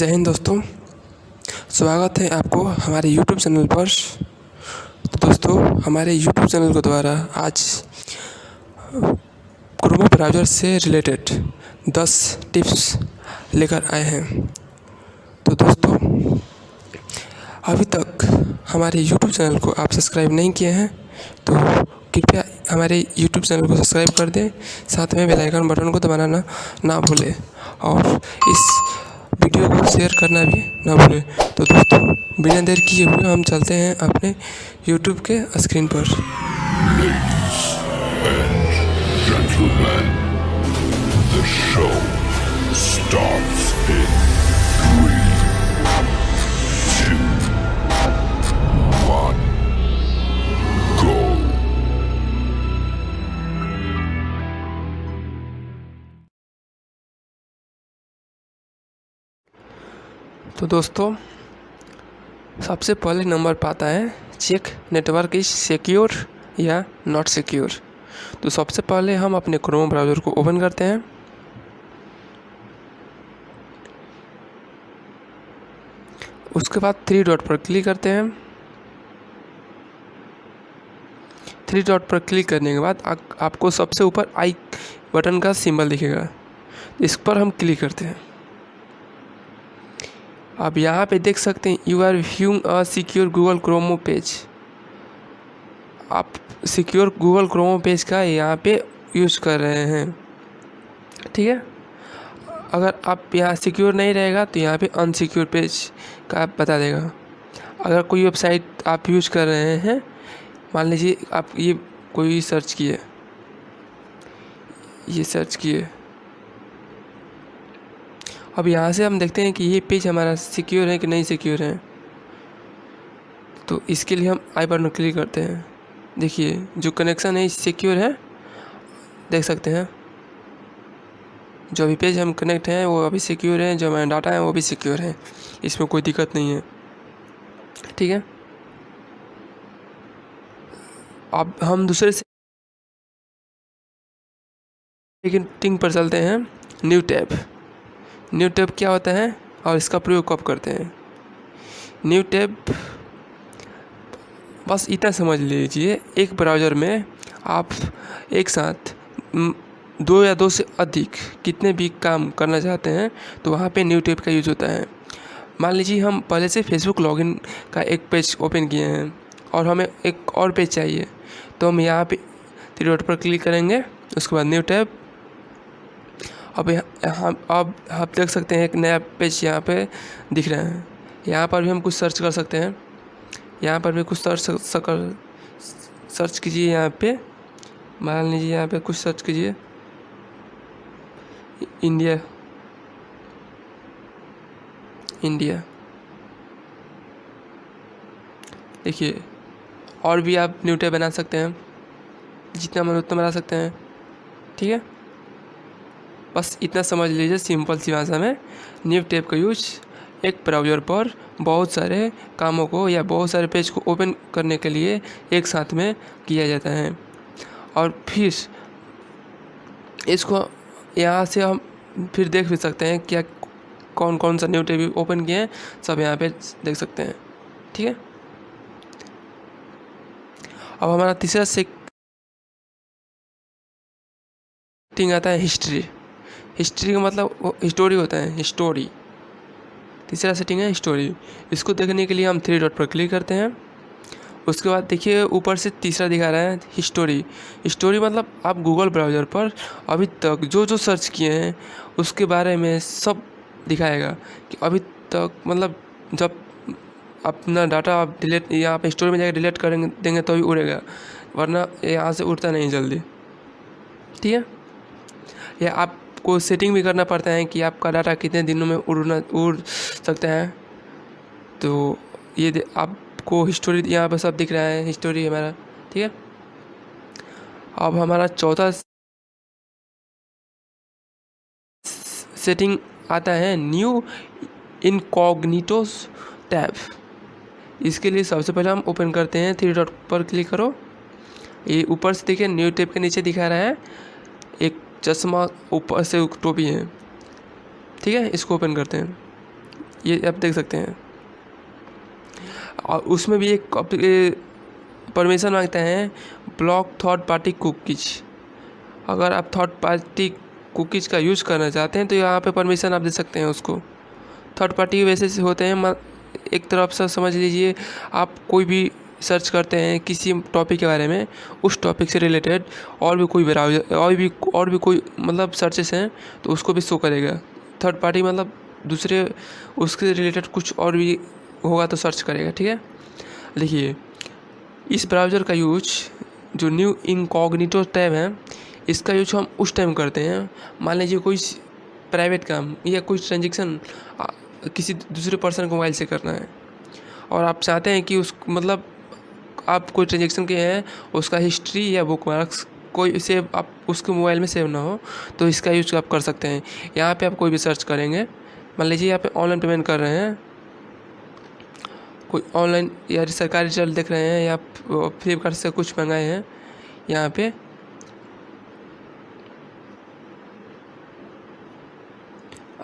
जय हिंद दोस्तों, स्वागत है आपको हमारे यूट्यूब चैनल पर। तो दोस्तों, हमारे यूट्यूब चैनल के द्वारा आज क्रोम ब्राउज़र से रिलेटेड 10 टिप्स लेकर आए हैं। तो दोस्तों, अभी तक हमारे यूट्यूब चैनल को आप सब्सक्राइब नहीं किए हैं तो कृपया हमारे यूट्यूब चैनल को सब्सक्राइब कर दें, साथ में बेल आइकन बटन को दबाना ना भूलें और इस वीडियो को शेयर करना भी ना भूलें। तो दोस्तों, बिना देर किए हुए हम चलते हैं अपने यूट्यूब के स्क्रीन पर। Gentlemen, the show starts in 3, 2, 1, go. तो दोस्तों, सबसे पहले नंबर पर आता है चेक नेटवर्क इज सिक्योर या नॉट सिक्योर। तो सबसे पहले हम अपने क्रोम ब्राउज़र को ओपन करते हैं। उसके बाद 3 डॉट पर क्लिक करते हैं। 3 डॉट पर क्लिक करने के बाद आपको सबसे ऊपर आई बटन का सिंबल दिखेगा, इस पर हम क्लिक करते हैं। अब यहाँ पे देख सकते हैं you are viewing a secure Google Chrome page. आप सिक्योर गूगल क्रोमो पेज का यहाँ पे यूज़ कर रहे हैं, ठीक है। अगर आप यहाँ सिक्योर नहीं रहेगा तो यहाँ पे अनसिक्योर पेज का बता देगा। अगर कोई वेबसाइट आप यूज़ कर रहे हैं, मान लीजिए आप ये कोई सर्च किए, अब यहाँ से हम देखते हैं कि ये पेज हमारा सिक्योर है कि नहीं सिक्योर है। तो इसके लिए हम आई बटन क्लिक करते हैं। देखिए, जो कनेक्शन है सिक्योर है, देख सकते हैं। जो भी पेज हम कनेक्ट हैं वो अभी सिक्योर है, जो हमारा डाटा है वो भी सिक्योर है, इसमें कोई दिक्कत नहीं है, ठीक है। अब हम दूसरे सेटिंग पर चलते हैं। न्यू टैब क्या होता है और इसका प्रयोग कब करते हैं। न्यू टैब बस इतना समझ लीजिए, एक ब्राउज़र में आप एक साथ 2 या 2 से अधिक कितने भी काम करना चाहते हैं तो वहाँ पे न्यू टैब का यूज़ होता है। मान लीजिए हम पहले से फेसबुक लॉगिन का एक पेज ओपन किए हैं और हमें एक और पेज चाहिए, तो हम यहाँ पे 3 डॉट पर क्लिक करेंगे। उसके बाद न्यू टैब। अब अब आप देख सकते हैं एक नया पेज यहाँ पे दिख रहा है। यहाँ पर भी हम कुछ सर्च कर सकते हैं। यहाँ पर भी कुछ सर्च कीजिए। यहाँ पे मान लीजिए यहाँ पे कुछ सर्च कीजिए, इंडिया। देखिए, और भी आप न्यू टैब बना सकते हैं, जितना मन उतना बना सकते हैं, ठीक है। बस इतना समझ लीजिए, सिंपल सी भाषा में न्यू टैब का यूज एक ब्राउज़र पर बहुत सारे कामों को या बहुत सारे पेज को ओपन करने के लिए एक साथ में किया जाता है। और फिर इसको यहाँ से हम फिर देख भी सकते हैं क्या कौन कौन सा न्यू टैब ओपन किए हैं, सब यहाँ पे देख सकते हैं, ठीक है। अब हमारा तीसरा सेटिंग आता है हिस्ट्री का मतलब हिस्टोरी होता है, हिस्टोरी। तीसरा सेटिंग है हिस्टोरी। इसको देखने के लिए हम 3 डॉट पर क्लिक करते हैं। उसके बाद देखिए ऊपर से तीसरा दिखा रहा है हिस्टोरी मतलब आप गूगल ब्राउज़र पर अभी तक जो सर्च किए हैं उसके बारे में सब दिखाएगा कि अभी तक, मतलब जब अपना डाटा आप डिलीट यहाँ पे स्टोरी में जाकर डिलीट करेंगे देंगे तो भी उड़ेगा, वरना यहाँ से उड़ता नहीं जल्दी, ठीक है। या आपको सेटिंग भी करना पड़ता है कि आपका डाटा कितने दिनों में उड़ सकता है। तो ये आपको हिस्टोरी यहाँ पर सब दिख रहा है, हिस्टोरी हमारा, ठीक है। अब हमारा चौथा सेटिंग आता है न्यू इनकॉग्निटो टैब। इसके लिए सबसे पहले हम ओपन करते हैं, 3 डॉट पर क्लिक करो। ये ऊपर से देखिए न्यू टैब के नीचे दिखा रहा है एक चश्मा, ऊपर से टोपी है, ठीक है। इसको ओपन करते हैं। ये आप देख सकते हैं। और उसमें भी एक परमिशन मांगते हैं, ब्लॉक थर्ड पार्टी कुकीज। अगर आप थर्ड पार्टी कुकीज़ का यूज़ करना चाहते हैं तो यहाँ पे परमिशन आप दे सकते हैं उसको। थर्ड पार्टी वैसे से होते हैं, एक तरफ से समझ लीजिए आप कोई भी सर्च करते हैं किसी टॉपिक के बारे में, उस टॉपिक से रिलेटेड और भी कोई ब्राउज़र और भी कोई मतलब सर्चेस हैं तो उसको भी शो करेगा। थर्ड पार्टी मतलब दूसरे उसके रिलेटेड कुछ और भी होगा तो सर्च करेगा, ठीक है। देखिए, इस ब्राउज़र का यूज जो न्यू इनकॉग्निटो टैब है, इसका यूज हम उस टाइम करते हैं, मान लीजिए कोई प्राइवेट काम या कोई ट्रांजेक्शन किसी दूसरे पर्सन को मोबाइल से करना है और आप चाहते हैं कि उस मतलब आप कोई ट्रांजेक्शन के हैं उसका हिस्ट्री या बुकमार्क्स कोई सेव आप उसके मोबाइल में सेव ना हो, तो इसका यूज आप कर सकते हैं। यहाँ पे आप कोई भी सर्च करेंगे, मान लीजिए यहाँ पे ऑनलाइन पेमेंट कर रहे हैं, कोई ऑनलाइन या सरकारी रिजल्ट देख रहे हैं या फ्लिपकार्ट से कुछ मंगाए हैं, यहाँ पे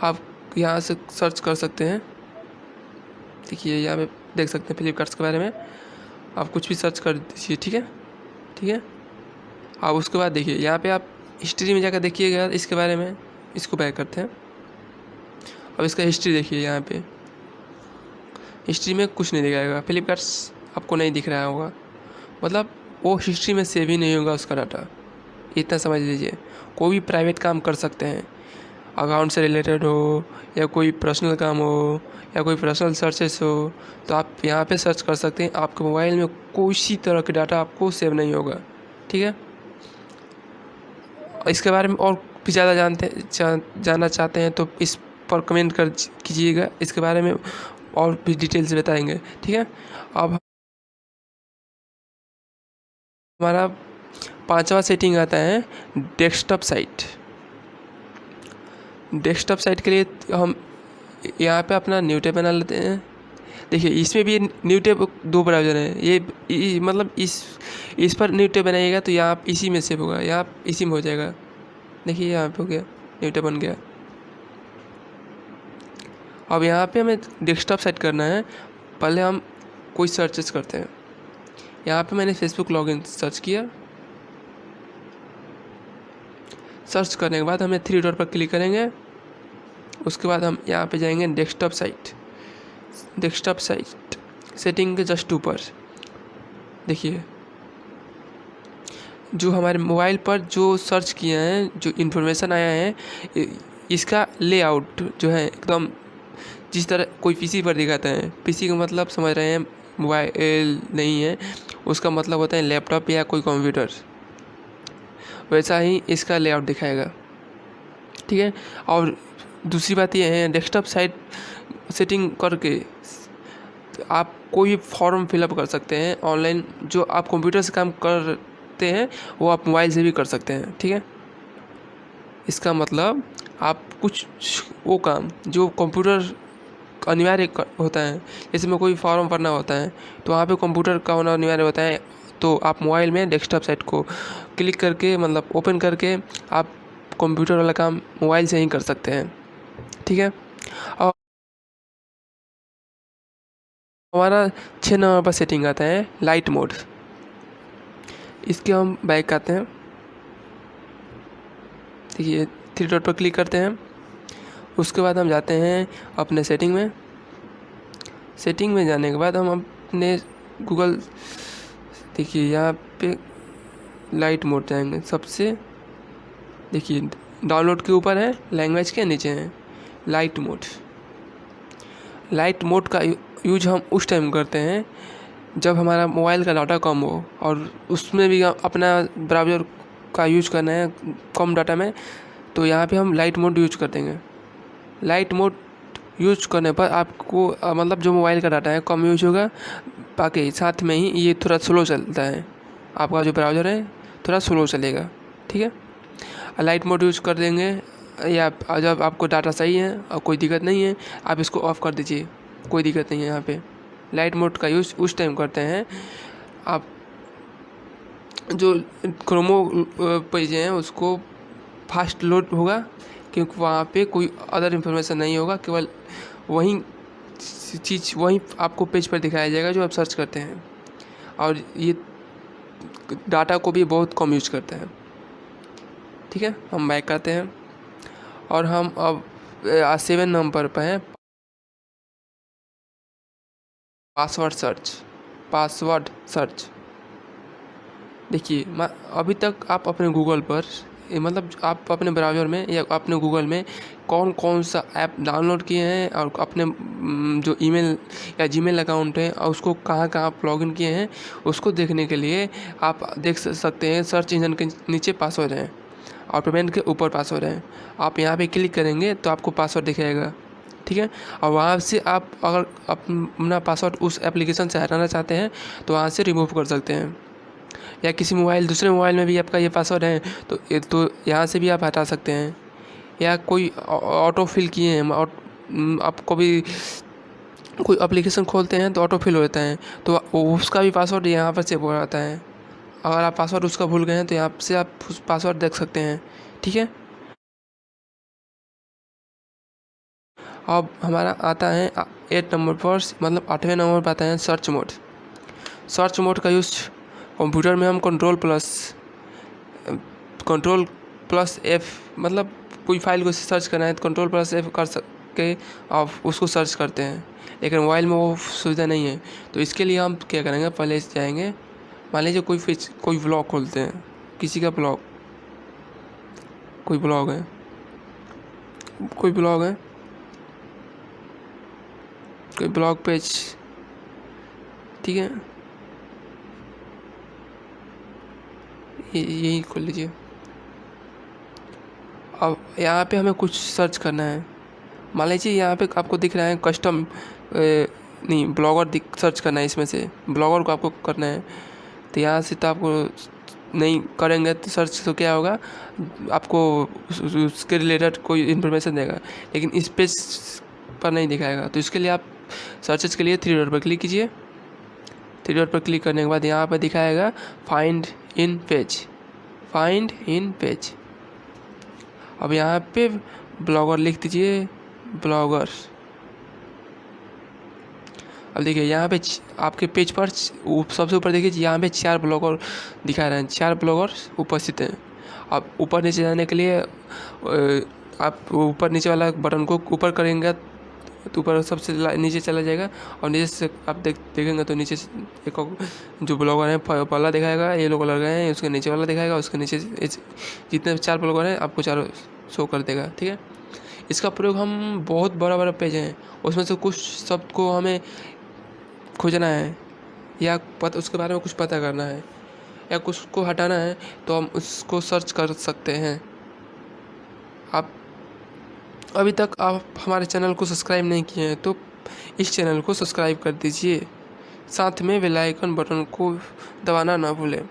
आप यहाँ से सर्च कर सकते हैं। देखिए यहाँ पे देख सकते हैं फ्लिपकार्ट के बारे में, आप कुछ भी सर्च कर दीजिए, ठीक है, ठीक है। अब उसके बाद देखिए यहाँ पे आप हिस्ट्री में जाकर देखिएगा इसके बारे में, इसको बैक करते हैं। अब इसका हिस्ट्री देखिए, यहाँ पे हिस्ट्री में कुछ नहीं दिखाएगा, फ्लिपकार्ट आपको नहीं दिख रहा होगा, मतलब वो हिस्ट्री में सेव ही नहीं होगा उसका डाटा, इतना समझ लीजिए। कोई भी प्राइवेट काम कर सकते हैं, अकाउंट से रिलेटेड हो या कोई पर्सनल काम हो या कोई पर्सनल सर्चेस हो, तो आप यहाँ पे सर्च कर सकते हैं। आपके मोबाइल में कोई तरह के डाटा आपको सेव नहीं होगा, ठीक है। इसके बारे में और भी ज़्यादा जानना चाहते हैं तो इस पर कमेंट कर कीजिएगा, इसके बारे में और भी डिटेल से बताएंगे, ठीक है। अब हमारा 5वां सेटिंग आता है डेस्कटॉप साइट। डेस्कटॉप साइट के लिए हम यहाँ पे अपना न्यू टैब बना लेते हैं। देखिए इसमें भी न्यू टैब 2 ब्राउज़र हैं, ये मतलब इस पर न्यू टैब बनाइएगा तो यहाँ इसी में सेव होगा, यहाँ इसी में हो जाएगा। देखिए यहाँ पे हो गया, न्यू टैब बन गया। अब यहाँ पे हमें डेस्कटॉप सेट करना है, पहले हम कोई सर्चेस करते हैं। यहाँ पे मैंने फेसबुक लॉगिन सर्च किया, सर्च करने के बाद हमें 3 डॉट पर क्लिक करेंगे। उसके बाद हम यहाँ पे जाएंगे डेस्कटॉप साइट सेटिंग के जस्ट ऊपर। देखिए जो हमारे मोबाइल पर जो सर्च किए हैं, जो इन्फॉर्मेशन आया है, इसका लेआउट जो है एकदम जिस तरह कोई पीसी पर दिखाता है, पीसी का मतलब समझ रहे हैं मोबाइल नहीं है, उसका मतलब होता है लैपटॉप या कोई कंप्यूटर, वैसा ही इसका लेआउट दिखाएगा, ठीक है। और दूसरी बात यह है, डेस्कटॉप साइट सेटिंग करके आप कोई भी फॉर्म फिलअप कर सकते हैं ऑनलाइन, जो आप कंप्यूटर से काम करते हैं वो आप मोबाइल से भी कर सकते हैं, ठीक है। इसका मतलब आप कुछ वो काम जो कंप्यूटर अनिवार्य होता है, जैसे में कोई फॉर्म भरना होता है तो वहाँ पे कंप्यूटर का होना अनिवार्य होता है, तो आप मोबाइल में डेस्कटॉप साइट को क्लिक करके मतलब ओपन करके आप कंप्यूटर वाला काम मोबाइल से ही कर सकते हैं, ठीक है। और हमारा 6 नंबर पर सेटिंग आता है लाइट मोड। इसके हम बैक आते हैं, देखिए 3 डॉट पर क्लिक करते हैं। उसके बाद हम जाते हैं अपने सेटिंग में जाने के बाद हम अपने गूगल, देखिए यहाँ पे लाइट मोड जाएंगे सबसे, देखिए डाउनलोड के ऊपर है, लैंग्वेज के नीचे है लाइट मोड का यूज हम उस टाइम करते हैं जब हमारा मोबाइल का डाटा कम हो और उसमें भी अपना ब्राउज़र का यूज करना है कम डाटा में, तो यहाँ पे हम लाइट मोड यूज कर देंगे। लाइट मोड यूज करने पर आपको मतलब जो मोबाइल का डाटा है कम यूज होगा, बाकी साथ में ही ये थोड़ा स्लो चलता है, आपका जो ब्राउज़र है थोड़ा स्लो चलेगा, ठीक है। लाइट मोड यूज कर देंगे, या जब आपको डाटा सही है और कोई दिक्कत नहीं है आप इसको ऑफ़ कर दीजिए, कोई दिक्कत नहीं है। यहाँ पे लाइट मोड का यूज़ उस टाइम करते हैं आप जो क्रोमो पेज हैं उसको फास्ट लोड होगा, क्योंकि वहाँ पे कोई अदर इन्फॉर्मेशन नहीं होगा, केवल वहीं चीज़ वहीं आपको पेज पर दिखाया जाएगा जो आप सर्च करते हैं, और ये डाटा को भी बहुत कम यूज करता है। ठीक है, हम बैक करते हैं और हम अब 7 नंबर पर हैं, पासवर्ड सर्च। देखिए, अभी तक आप अपने गूगल पर मतलब आप अपने ब्राउज़र में या अपने गूगल में कौन कौन सा ऐप डाउनलोड किए हैं और अपने जो ईमेल या जीमेल अकाउंट है और उसको कहाँ कहाँ आप लॉगिन किए हैं, उसको देखने के लिए आप देख सकते हैं सर्च इंजन के नीचे पासवर्ड है और पेमेंट के ऊपर पासवर्ड है। आप यहाँ पे क्लिक करेंगे तो आपको पासवर्ड दिखाएगा। ठीक है, और वहाँ से आप अगर अपना पासवर्ड उस एप्लीकेशन से हटाना चाहते हैं तो वहाँ से रिमूव कर सकते हैं, या किसी दूसरे मोबाइल में भी आपका ये पासवर्ड है तो यहाँ से भी आप हटा सकते हैं, या कोई ऑटो फिल किए हैं आपको भी कोई एप्लीकेशन खोलते हैं तो ऑटो फिल हो जाता है तो उसका भी पासवर्ड यहाँ पर सेव हो जाता है। अगर आप पासवर्ड उसका भूल गए हैं तो यहाँ से आप उस पासवर्ड देख सकते हैं। ठीक है, अब हमारा आता है 8 नंबर पर, मतलब 8वें नंबर पर आता है सर्च मोड। सर्च मोड का यूज कंप्यूटर में हम कंट्रोल+F, मतलब कोई फाइल को सर्च करना है तो कंट्रोल+F कर सके आप उसको सर्च करते हैं, लेकिन मोबाइल में वो सुविधा नहीं है। तो इसके लिए हम क्या करेंगे, पहले जाएंगे, मान लीजिए कोई ब्लॉग खोलते हैं, किसी का ब्लॉग, कोई ब्लॉग है, कोई ब्लॉग पेज। ठीक है, यही खोल लीजिए। अब यहाँ पे हमें कुछ सर्च करना है, मान लीजिए यहाँ पे आपको दिख रहा है कस्टम नहीं ब्लॉगर सर्च करना है, इसमें से ब्लॉगर को आपको करना है। तो यहाँ से तो आपको नहीं करेंगे तो सर्च तो क्या होगा, आपको उसके रिलेटेड कोई इन्फॉर्मेशन देगा, लेकिन इस पेज पर नहीं दिखाएगा। तो इसके लिए आप सर्चेज के लिए 3 डॉट पर क्लिक कीजिए। 3 डॉट पर क्लिक करने के बाद यहाँ पर दिखाएगा फाइंड इन पेज। अब यहाँ पे ब्लॉगर लिख दीजिए, ब्लॉगर। अब देखिए यहाँ पे आपके पेज पर सबसे ऊपर देखिए यहाँ पे 4 ब्लॉगर दिखा रहे हैं, 4 ब्लॉगर उपस्थित हैं। अब ऊपर नीचे जाने के लिए आप ऊपर नीचे वाला बटन को ऊपर करेंगे तो ऊपर सबसे नीचे चला जाएगा, और नीचे से आप देखेंगे तो नीचे एक जो ब्लॉगर है पहला दिखाएगा, येलो कलर का है, उसके नीचे वाला दिखाएगा, उसके नीचे जितने 4 ब्लॉगर हैं आपको चारों शो कर देगा। ठीक है, इसका प्रयोग हम बहुत बड़ा पेज है उसमें से कुछ शब्द को हमें खोजना है या उसके बारे में कुछ पता करना है या कुछ को हटाना है तो हम उसको सर्च कर सकते हैं। आप अभी तक आप हमारे चैनल को सब्सक्राइब नहीं किए हैं तो इस चैनल को सब्सक्राइब कर दीजिए, साथ में बेल आइकन बटन को दबाना ना भूलें।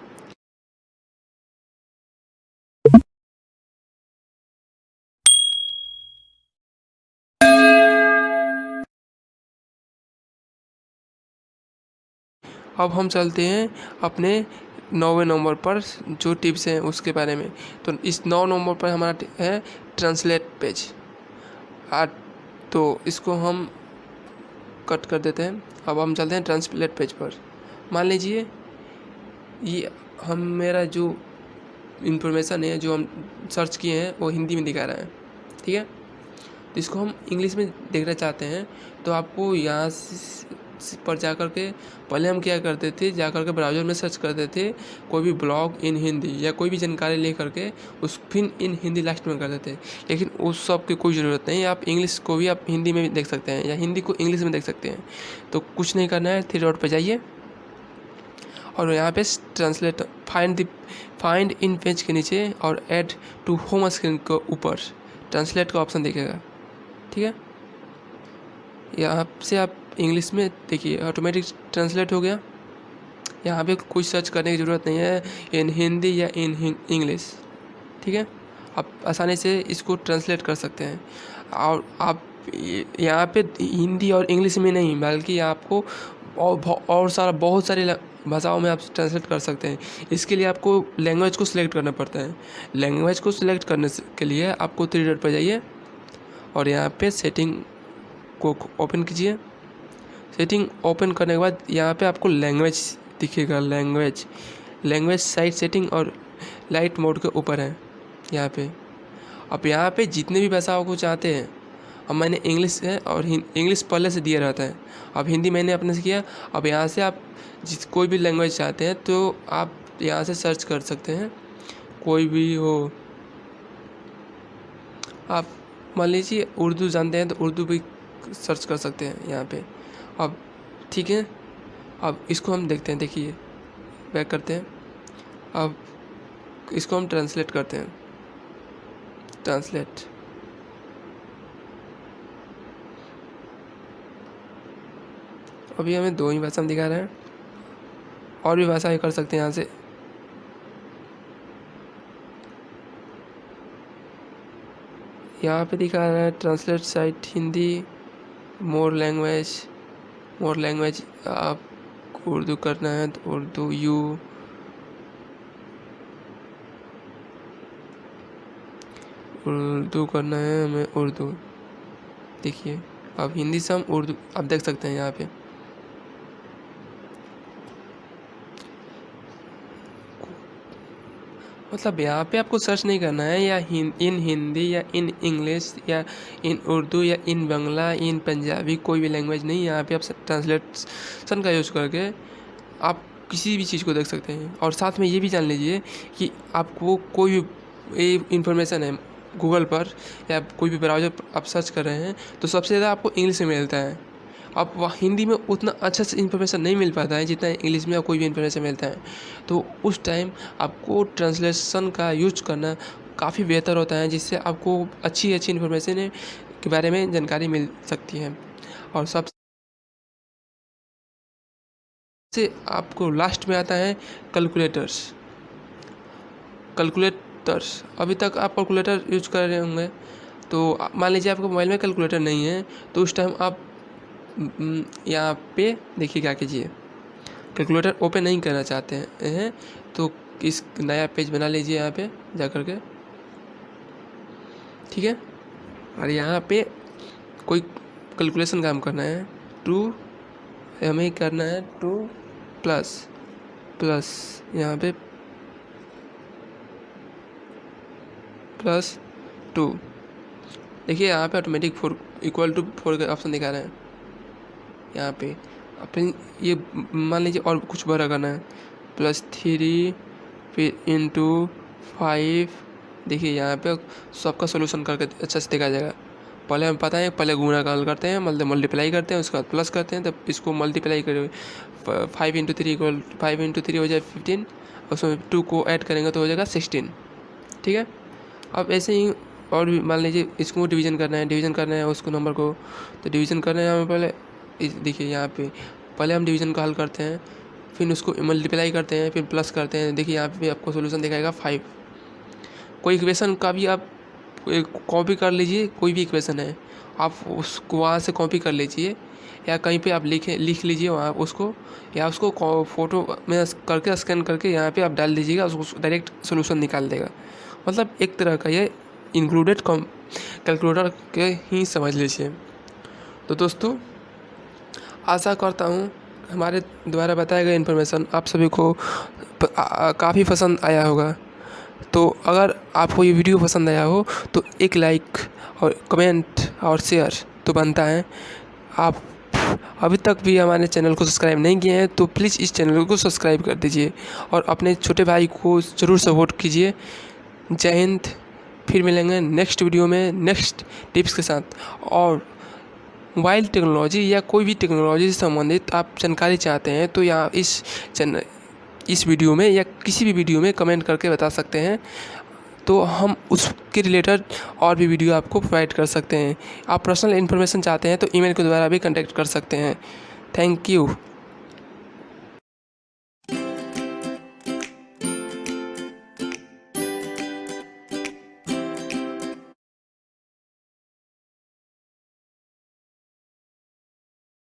अब हम चलते हैं अपने 9वें नंबर पर, जो टिप्स हैं उसके बारे में। तो इस 9 नंबर पर हमारा है ट्रांसलेट पेज। तो इसको हम कट कर देते हैं। अब हम चलते हैं ट्रांसलेट पेज पर। मान लीजिए ये मेरा जो इन्फॉर्मेशन है जो हम सर्च किए हैं वो हिंदी में दिखा रहा है। ठीक है, तो इसको हम इंग्लिश में देखना चाहते हैं तो आपको यहाँ पर जाकर के पहले हम क्या करते थे, जाकर के ब्राउज़र में सर्च करते थे कोई भी ब्लॉग इन हिंदी या कोई भी जानकारी ले करके उस फिर इन हिंदी लास्ट में कर देते, लेकिन उस सब की कोई ज़रूरत नहीं। आप इंग्लिश को भी आप हिंदी में भी देख सकते हैं या हिंदी को इंग्लिश में देख सकते हैं। तो कुछ नहीं करना है, 3 डॉट पर जाइए और यहाँ पे ट्रांसलेट फाइंड इन पेज के नीचे और ऐड टू होम स्क्रीन के ऊपर ट्रांसलेट का ऑप्शन दिखेगा। ठीक है, यहाँ से आप इंग्लिश में देखिए ऑटोमेटिक ट्रांसलेट हो गया। यहाँ पे कुछ सर्च करने की ज़रूरत नहीं है, इन हिंदी या इन इंग्लिश। ठीक है, आप आसानी से इसको ट्रांसलेट कर सकते हैं। और आप यहाँ पे हिंदी और इंग्लिश में नहीं बल्कि आपको और बहुत सारे भाषाओं में आप ट्रांसलेट कर सकते हैं। इसके लिए आपको लैंग्वेज को सिलेक्ट करना पड़ता है। लैंग्वेज को सिलेक्ट करने के लिए आपको 3 डॉट पर जाइए और यहाँ पे सेटिंग को ओपन कीजिए। सेटिंग ओपन करने के बाद यहाँ पे आपको लैंग्वेज दिखेगा, लैंग्वेज साइट सेटिंग और लाइट मोड के ऊपर है यहाँ पे। अब यहाँ पे जितने भी भाषाओं को चाहते हैं, अब मैंने इंग्लिश है और इंग्लिश पहले से दिया रहता है, अब हिंदी मैंने अपने से किया। अब यहाँ से आप कोई भी लैंग्वेज चाहते हैं तो आप यहाँ से सर्च कर सकते हैं, कोई भी हो। आप मान लीजिए उर्दू जानते हैं तो उर्दू भी सर्च कर सकते हैं यहाँ पे। अब ठीक है, अब इसको हम देखते हैं, देखिए बैक करते हैं। अब इसको हम ट्रांसलेट करते हैं, ट्रांसलेट। अभी हमें 2 ही भाषा में दिखा रहे हैं, और भी भाषा कर सकते हैं यहाँ से। यहाँ पे दिखा रहा है ट्रांसलेट साइट हिंदी, मोर लैंग्वेज। आप उर्दू करना है तो उर्दू उर्दू करना है हमें, उर्दू। देखिए अब हिंदी से हम उर्दू आप देख सकते हैं यहाँ पे। मतलब यहाँ पे आपको सर्च नहीं करना है या इन हिंदी या इन इंग्लिश या इन उर्दू या इन बांग्ला, इन पंजाबी, कोई भी लैंग्वेज नहीं। यहाँ पे आप ट्रांसलेशन का यूज़ करके आप किसी भी चीज़ को देख सकते हैं। और साथ में ये भी जान लीजिए कि आपको कोई भी इंफॉर्मेशन है गूगल पर या कोई भी ब्राउज़र पर आप सर्च कर रहे हैं तो सबसे ज़्यादा आपको इंग्लिश में मिलता है। अब वह हिंदी में उतना अच्छा से इन्फॉर्मेशन नहीं मिल पाता है जितना इंग्लिश में कोई भी इन्फॉर्मेशन मिलता है। तो उस टाइम आपको ट्रांसलेशन का यूज करना काफ़ी बेहतर होता है, जिससे आपको अच्छी इन्फॉर्मेशन के बारे में जानकारी मिल सकती है। और सबसे आपको लास्ट में आता है कैलकुलेटर्स। अभी तक आप कैलकुलेटर यूज कर रहे होंगे, तो मान लीजिए आपके मोबाइल में कैलकुलेटर नहीं है तो उस टाइम आप यहाँ पे देखिए क्या कीजिए। कैलकुलेटर ओपन नहीं करना चाहते हैं तो इस नया पेज बना लीजिए यहाँ पे जा कर के, ठीक है। और यहाँ पे कोई कैलकुलेशन काम करना है, हमें करना है 2 प्लस यहाँ पे +2। देखिए यहाँ पे ऑटोमेटिक 4 = 4 का ऑप्शन दिखा रहे हैं यहाँ पे। अपन ये मान लीजिए और कुछ बड़ा करना है, +3 फिर ×5। देखिए यहाँ पे सबका सोल्यूशन करके अच्छा से देखा जाएगा। पहले हमें पता है, पहले गुणा का हल करते हैं, मतलब मल्टीप्लाई करते हैं, उसके बाद प्लस करते हैं, तब इसको मल्टीप्लाई करें 5 × 3 हो जाए 15, उसमें 2 को ऐड करेंगे तो हो जाएगा 16, ठीक है। अब ऐसे ही और भी मान लीजिए इसको डिवीज़न करना है उसको नंबर को, तो डिवीज़न करना है हमें पहले। देखिए यहाँ पे पहले हम डिवीज़न का हल करते हैं, फिर उसको मल्टीप्लाई करते हैं, फिर प्लस करते हैं। देखिए यहाँ पे आपको सोल्यूशन दिखाएगा 5। कोई इक्वेशन का भी आप कॉपी कर लीजिए, कोई भी इक्वेशन है आप उसको वहाँ से कॉपी कर लीजिए, या कहीं पे आप लिख लीजिए वहाँ उसको, या उसको फ़ोटो में करके स्कैन करके यहाँ पे आप डाल दीजिएगा, उसको डायरेक्ट सोल्यूशन निकाल देगा। मतलब एक तरह का ये इंक्लूडेड कैलकुलेटर के ही समझ लीजिए। तो दोस्तों आशा करता हूँ हमारे द्वारा बताया गया इन्फॉर्मेशन आप सभी को काफ़ी पसंद आया होगा। तो अगर आपको ये वीडियो पसंद आया हो तो एक लाइक और कमेंट और शेयर तो बनता है। आप अभी तक भी हमारे चैनल को सब्सक्राइब नहीं किए हैं तो प्लीज़ इस चैनल को सब्सक्राइब कर दीजिए और अपने छोटे भाई को ज़रूर सपोर्ट कीजिए। जय हिंद। फिर मिलेंगे नेक्स्ट वीडियो में नेक्स्ट टिप्स के साथ। और मोबाइल टेक्नोलॉजी या कोई भी टेक्नोलॉजी से संबंधित आप जानकारी चाहते हैं तो यहाँ इस वीडियो में या किसी भी वीडियो में कमेंट करके बता सकते हैं, तो हम उसके रिलेटेड और भी वीडियो आपको प्रोवाइड कर सकते हैं। आप पर्सनल इन्फॉर्मेशन चाहते हैं तो ईमेल के द्वारा भी कांटेक्ट कर सकते हैं। Thank you.